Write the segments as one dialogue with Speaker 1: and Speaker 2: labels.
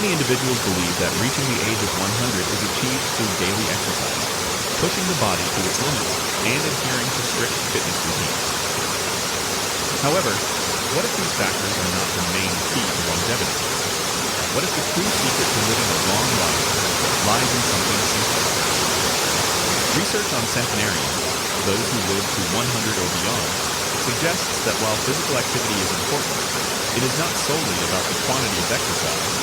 Speaker 1: Many individuals believe that reaching the age of 100 is achieved through daily exercise, pushing the body to its limits and adhering to strict fitness routines. However, what if these factors are not the main key to longevity? What if the true secret to living a long life lies in something simpler? Research on centenarians, those who live to 100 or beyond, suggests that while physical activity is important, it is not solely about the quantity of exercise,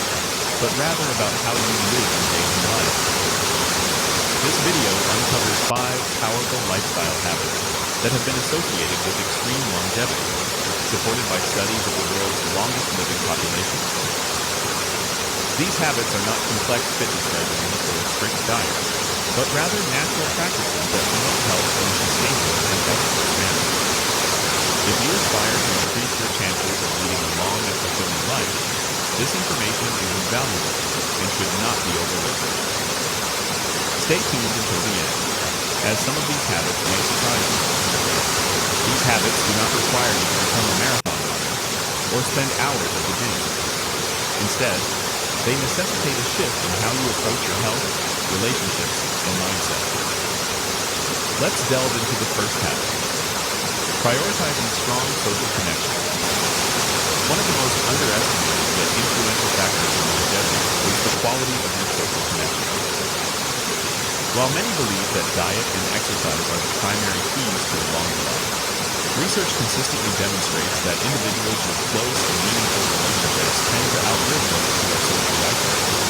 Speaker 1: but rather about how you live your daily life. This video uncovers 5 powerful lifestyle habits that have been associated with extreme longevity, supported by studies of the world's longest living populations. These habits are not complex fitness regimens or strict diets, but rather natural practices that promote health in a sustainable and effortless manner. If you aspire to increase your chances of leading a long and fulfilling life, this information is invaluable and should not be overlooked. Stay tuned until the end, as some of these habits may surprise you. These habits do not require you to become a marathon runner or spend hours at the gym. Instead, they necessitate a shift in how you approach your health, relationships, and mindset. Let's delve into the first habit: prioritizing strong social connections. One of the most underestimated yet influential factors in longevity is the quality of your social connections. While many believe that diet and exercise are the primary keys to a longer life, research consistently demonstrates that individuals with close and meaningful relationships tend to outlive those who are socially isolated.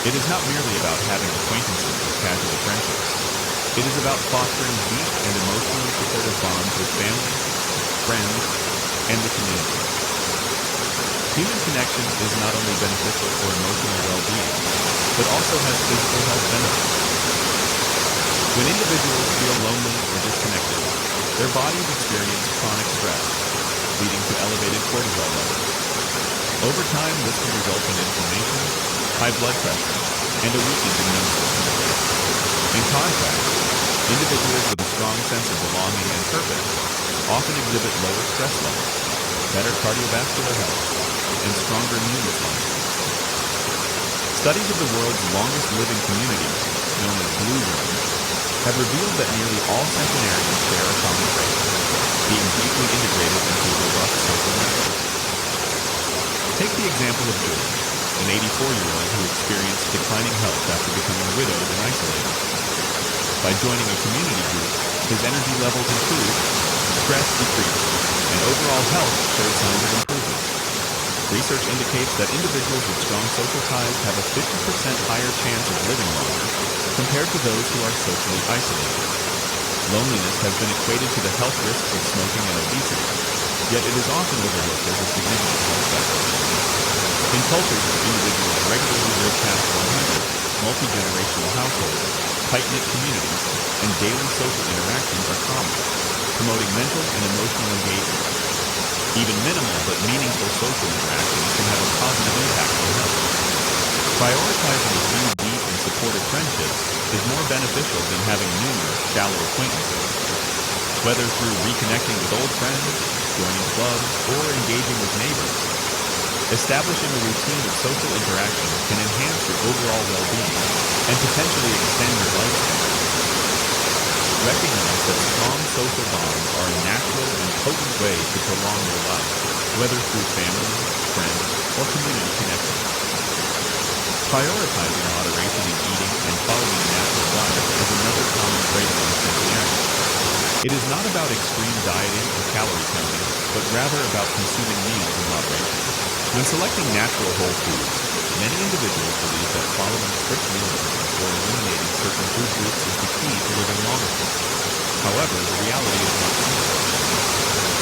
Speaker 1: It is not merely about having acquaintances or casual friendships. It is about fostering deep and emotionally supportive bonds with family, friends, and the community. Human connection is not only beneficial for emotional well-being, but also has physical health benefits. When individuals feel lonely or disconnected, their bodies experience chronic stress, leading to elevated cortisol levels. Over time, this can result in inflammation, high blood pressure, and a weakened immune system. In contrast, individuals with a strong sense of belonging and purpose often exhibit lower stress levels, better cardiovascular health, and stronger immune responses. Studies of the world's longest living communities, known as blue zones, have revealed that nearly all centenarians share a common trait: being deeply integrated into robust social networks. Take the example of George, an 84-year-old who experienced declining health after becoming widowed and isolated. By joining a community group, his energy levels improved, stress decreased, and overall health showed signs of improvement. Research indicates that individuals with strong social ties have a 50% higher chance of living longer compared to those who are socially isolated. Loneliness has been equated to the health risks of smoking and obesity, yet it is often overlooked as a significant health factor. In cultures where individuals regularly live past 100, multi-generational households, tight-knit communities, and daily social interactions are common, promoting mental and emotional engagement. Even minimal but meaningful social interactions can have a positive impact on health. Prioritizing a few deep and supportive friendships is more beneficial than having numerous shallow acquaintances. Whether through reconnecting with old friends, joining clubs, or engaging with neighbors, establishing a routine of social interaction can enhance your overall well-being and potentially extend your lifespan. Recognize that strong social bonds are a natural and potent way to prolong your life, whether through family, friends, or community connections. Prioritizing moderation in eating and following a natural diet is another common trait among centenarians. It is not about extreme dieting or calorie counting, but rather about consuming meals in moderation. When selecting natural whole foods, many individuals believe that following strict meal plans or eliminating certain food groups is the key to living longer. However, the reality is much simpler.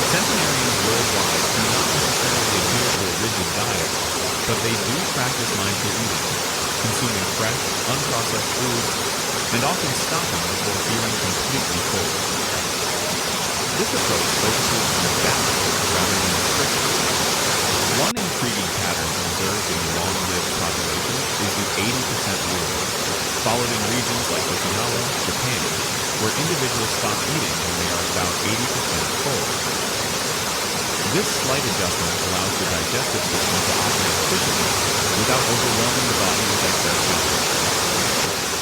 Speaker 1: Centenarians worldwide do not necessarily adhere to a rigid diet, but they do practice mindful eating, consuming fresh, unprocessed foods, and often stopping before feeling completely full. This approach focuses on balance rather than restriction. One intriguing pattern observed in long-lived populations is the 80% rule, followed in regions like Okinawa, Japan, where individuals stop eating when they are about 80% full. This slight adjustment allows the digestive system to operate efficiently without overwhelming the body with excess sugar.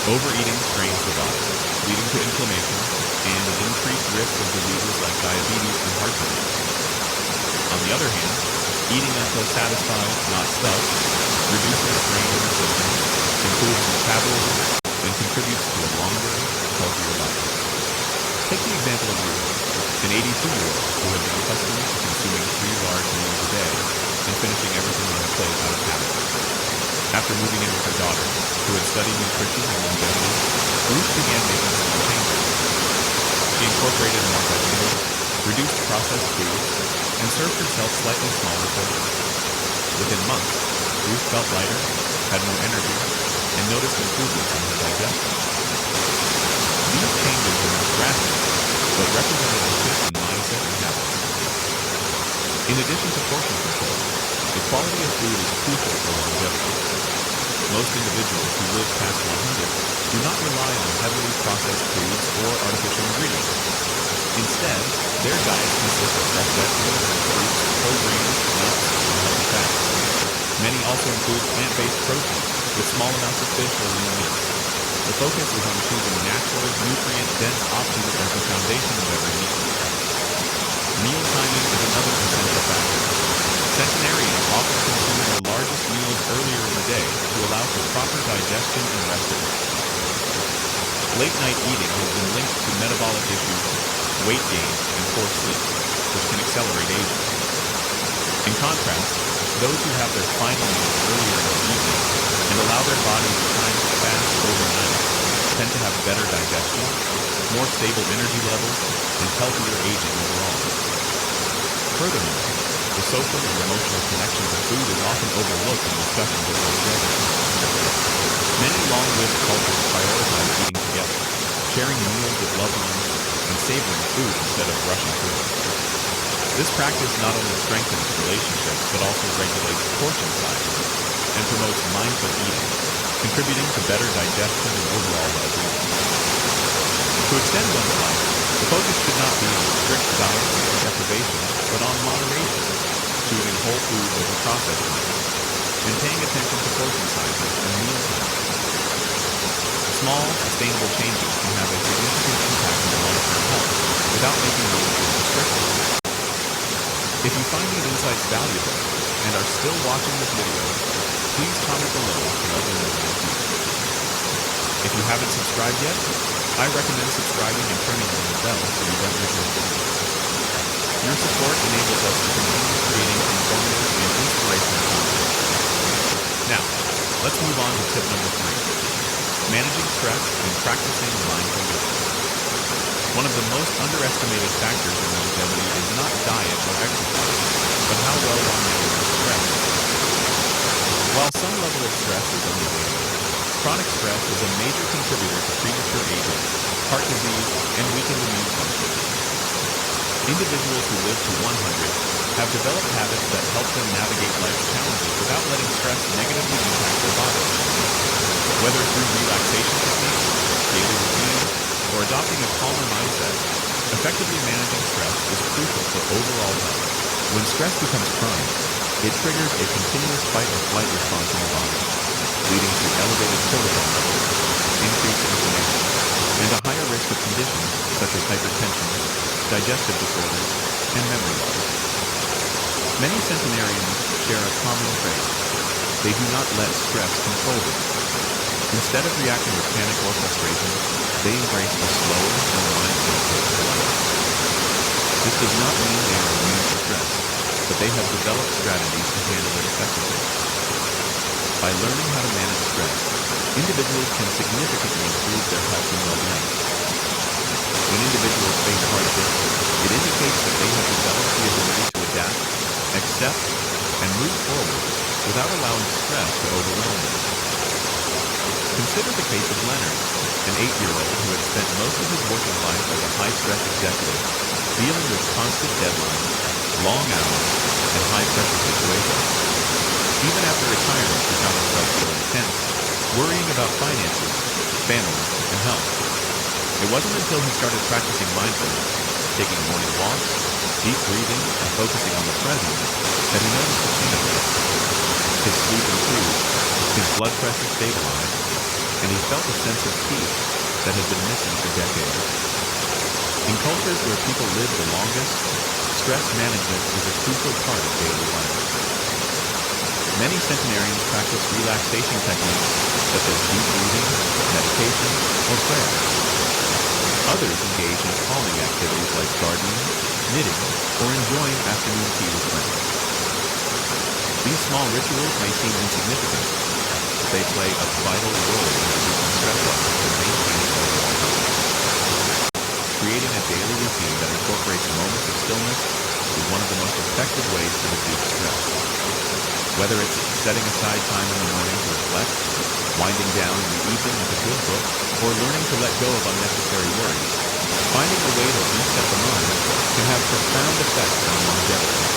Speaker 1: Overeating strains the body, leading to inflammation and an increased risk of diseases like diabetes and heart disease. On the other hand, eating until satisfied, not stuffed, reduces strain in the system, improves metabolism, and contributes to a longer, healthier life. Take the example of Ruth, an 82-year-old who had been accustomed to consuming 3 large meals a day and finishing everything on her plate out of habit. After moving in with her daughter, who had studied nutrition and longevity, Ruth began making small changes. She incorporated more vegetables, reduced processed foods, and served herself slightly smaller portions. Within months, Ruth felt lighter, had more energy, and noticed improvements in her digestion. These changes were not drastic, but represented a shift in mindset and habits. In addition to portion control, the quality of food is crucial for longevity. Most individuals who live past 100 do not rely on heavily processed foods or artificial ingredients. Instead, their diets consist of fresh vegetables, fruits, whole grains, nuts, and healthy fats. Many also include plant-based protein, with small amounts of fish or lean meats. The focus is on choosing natural, nutrient-dense options as the foundation of every meal. Meal timing is another essential factor. Centenarians often consume their largest meals earlier in the day to allow for proper digestion and rest at night. Late-night eating has been linked to metabolic issues, weight gain, and poor sleep, which can accelerate aging. In contrast, those who have their final meals earlier in the evening and allow their bodies time to fast overnight tend to have better digestion, more stable energy levels, and healthier aging overall. Furthermore, the social and emotional connection to food is often overlooked in discussions of longevity. Many long-lived cultures prioritize eating together, sharing meals with loved ones, and savoring food instead of rushing through it. This practice not only strengthens relationships but also regulates portion sizes and promotes mindful eating, contributing to better digestion and overall well-being. To extend one's life, the focus should not be on strict diets or deprivation, but on moderation, choosing whole foods over processed ones, and paying attention to portion sizes and meal timing. Small, sustainable changes can have a significant impact on long-term health without making them feel restrictive. If you find these insights valuable and are still watching this video, please comment below to let me know your views. If you haven't subscribed yet, I recommend subscribing and turning on the bell so you don't miss any videos. Your support enables us to continue creating informative and inspirational content. Now, let's move on to tip number 3, managing stress and practicing mindful living. One of the most underestimated factors in longevity is not diet or exercise, but how well one manages stress. While some level of stress is unavoidable, chronic stress is a major contributor to premature aging, heart disease, and weakened immune function. Individuals who live to 100 have developed habits that help them navigate life's challenges without letting stress negatively impact their bodies. Whether through relaxation techniques, daily routines, or adopting a calmer mindset, effectively managing stress is crucial for overall health. When stress becomes chronic, it triggers a continuous fight-or-flight response in the body, leading to elevated cortisol levels, increased inflammation, and a higher risk of conditions such as hypertension, digestive disorders, and memory loss. Many centenarians share a common trait. They do not let stress control them. Instead of reacting with panic or frustration, they embrace a slower, more mindful approach to life. This does not mean they are immune to stress, but they have developed strategies to handle it effectively. By learning how to manage stress, individuals can significantly improve their health and well-being. When individuals face hardship, it indicates that they have developed the ability to adapt, accept, and move forward without allowing stress to overwhelm them. Consider the case of Leonard, an 8-year-old who had spent most of his working life as a high-stress executive, dealing with constant deadlines, long hours, and high-pressure situations. Even after retirement, he found himself feeling tense, worrying about finances, family, and health. It wasn't until he started practicing mindfulness, taking morning walks, deep breathing and focusing on the present that he noticed a change. His sleep improved, his blood pressure stabilized, and he felt a sense of peace that had been missing for decades. In cultures where people live the longest, stress management is a crucial part of daily life. Many centenarians practice relaxation techniques such as deep breathing, meditation, or prayer. Others engage in calming activities like gardening, knitting, or enjoying afternoon tea with friends. These small rituals may seem insignificant, but they play a vital role in reducing stress levels and maintaining overall health. Creating a daily routine that incorporates moments of stillness is one of the most effective ways to reduce stress. Whether it's setting aside time in the morning to reflect, winding down in the evening with a good book, or learning to let go of unnecessary worries, finding a way to reset the mind can have profound effects on longevity.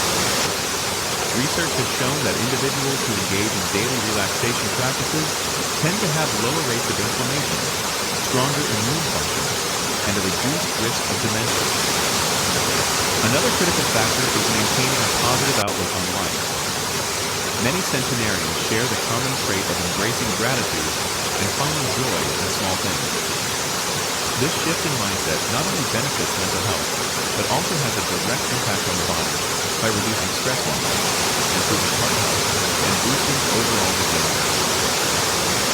Speaker 1: Research has shown that individuals who engage in daily relaxation practices tend to have lower rates of inflammation, stronger immune function, and a reduced risk of dementia. Another critical factor is maintaining a positive outlook on life. Many centenarians share the common trait of embracing gratitude and finding joy in small things. This shift in mindset not only benefits mental health, but also has a direct impact on the body by reducing stress hormones, improving heart health, and boosting overall resilience.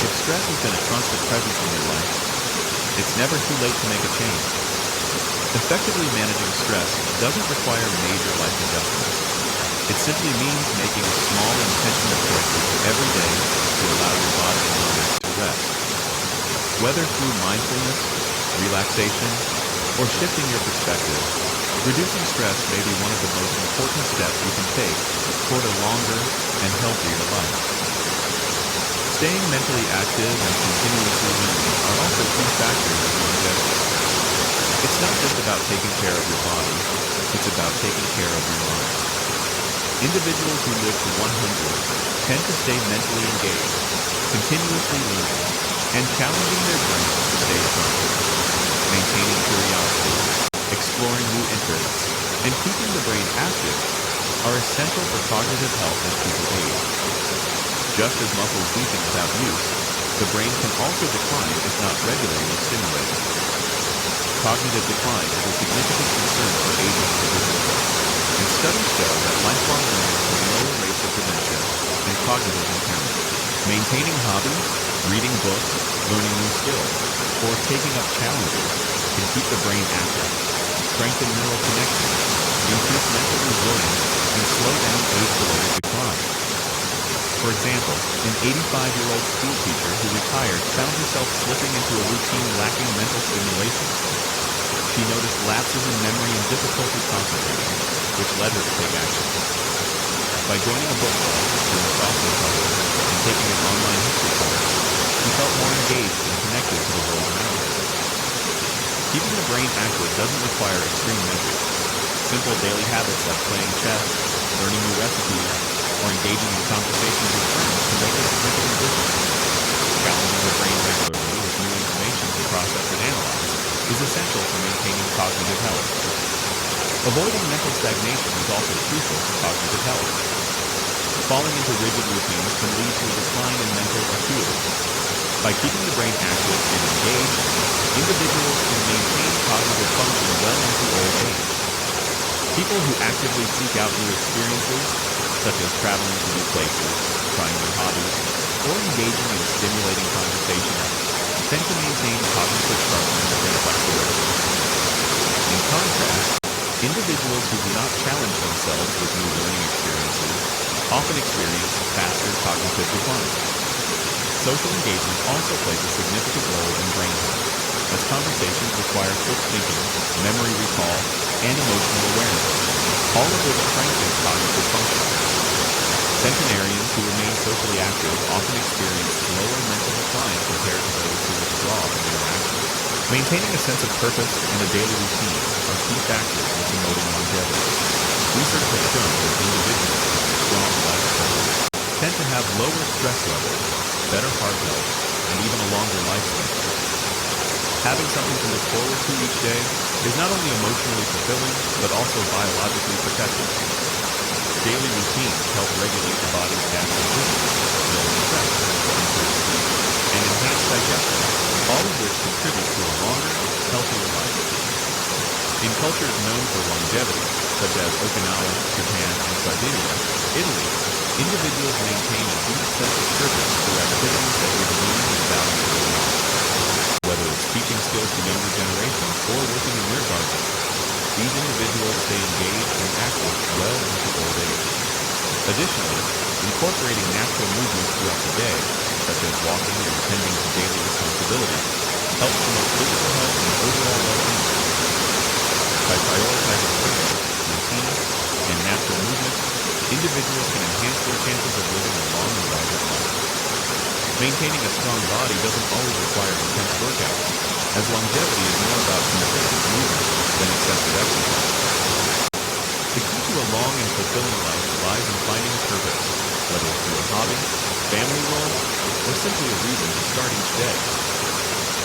Speaker 1: If stress has been a constant presence in your life, it's never too late to make a change. Effectively managing stress doesn't require major life adjustments. It simply means making small intentional choices every day to allow your body and mind to rest. Whether through mindfulness, relaxation, or shifting your perspective, reducing stress may be one of the most important steps you can take toward a longer and healthier life. Staying mentally active and continuously learning are also key factors of longevity. It's not just about taking care of your body, it's about taking care of your mind. Individuals who live to 100 tend to stay mentally engaged, continuously learning, and challenging their brains to stay strong. Maintaining curiosity, exploring new interests, and keeping the brain active are essential for cognitive health as people age. Just as muscles weaken without use, the brain can also decline if not regularly stimulated. Cognitive decline is a significant concern for aging individuals, and studies show that lifelong learning can lower rates of dementia and cognitive impairment. Maintaining hobbies, reading books, learning new skills, or taking up challenges can keep the brain active, strengthen neural connections, increase mental resilience, and slow down age-related decline. For example, an 85-year-old school teacher who retired found herself slipping into a routine lacking mental stimulation. She noticed lapses in memory and difficulty concentrating, which led her to take action. By joining a book club, doing crossword puzzles, and taking an online history course, she felt more engaged and connected to the world around her. Keeping the brain active doesn't require extreme measures. Simple daily habits like playing chess, learning new recipes, or engaging in conversations with friends can make a significant difference. Challenging the brain regularly with new information to process and analyze is essential for maintaining cognitive health. Avoiding mental stagnation is also crucial for cognitive health. Falling into rigid routines can lead to a decline in mental acuity. By keeping the brain active and engaged, individuals can maintain cognitive function well into old age. People who actively seek out new experiences, such as traveling to new places, trying new hobbies, or engaging in stimulating conversations, tend to maintain cognitive sharpness and flexibility. In contrast, individuals who do not challenge themselves with new learning experiences often experience faster cognitive decline. Social engagement also plays a significant role in brain health, as conversations require quick thinking, memory recall, and emotional awareness, all of which strengthen cognitive function. Centenarians who remain socially active often experience slower mental decline compared to those who withdraw from interactions. Maintaining a sense of purpose and a daily routine are key factors in promoting longevity. Research has shown that individuals with strong life purpose tend to have lower stress levels, better heart health, and even a longer lifespan. Having something to look forward to each day is not only emotionally fulfilling, but also biologically protective. Daily routines help regulate the body's natural rhythms, lower stress, improve sleep, and enhance digestion, all of which contribute to a longer, healthier life. In cultures known for longevity, such as Okinawa, Japan, and Sardinia, Italy, individuals maintain a deep sense of purpose through activities that give meaning and value to their lives. Whether it's teaching skills to younger generations or working in their gardens, these individuals stay engaged and active well into old age. Additionally, incorporating natural movements throughout the day, such as walking and tending to daily responsibilities, helps promote physical health and overall well-being. By prioritizing purpose, routine, and natural movement, individuals can enhance their chances of living a long and vibrant life. Maintaining a strong body doesn't always require intense workouts, as longevity is more about consistent movement than excessive exercise. The key to a long and fulfilling life lies in finding a purpose, whether through a hobby, family role, or simply a reason to start each day.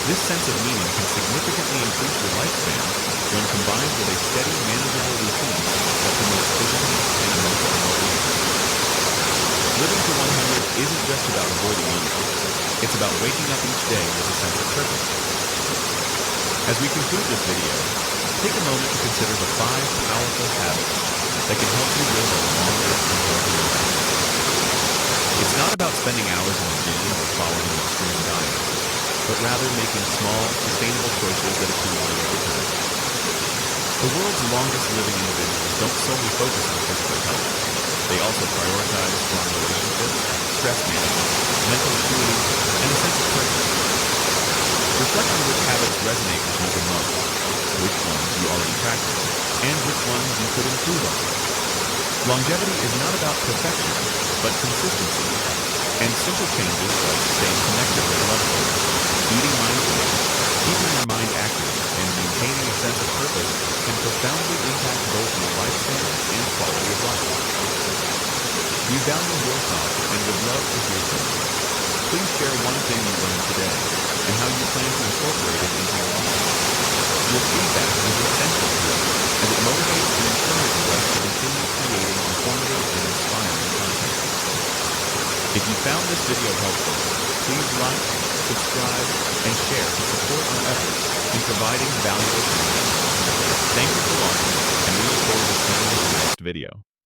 Speaker 1: This sense of meaning can significantly increase your lifespan when combined with a steady, manageable routine that promotes physical and emotional well-being. Living to 100 isn't just about avoiding illness. It's about waking up each day with a sense of purpose. As we conclude this video, take a moment to consider the 5 powerful habits that can help you live a longer and healthier life. It's not about spending hours in the gym or following an extreme diet, but rather making small, sustainable choices that accumulate over time. The world's longest living individuals don't solely focus on physical health. They also prioritize strong relationships, stress management, mental acuity, and a sense of purpose. Reflect on which habits resonate with you the most, which ones you already practice, and which ones you could improve on. Longevity is not about perfection, but consistency, and simple changes like staying connected with loved ones, eating mindfully, keeping your mind active, and maintaining a sense of purpose can profoundly impact both your lifespan and quality of life. We value your thoughts and would love to hear from you. Please share one thing you learned today and how you plan to incorporate it into your life. Your feedback is essential to us as it motivates and encourages us to continue creating informative and inspiring content. If you found this video helpful, please like, subscribe, and share to support our efforts in providing valuable content. Thank you for watching, and we look forward to seeing you in the next video.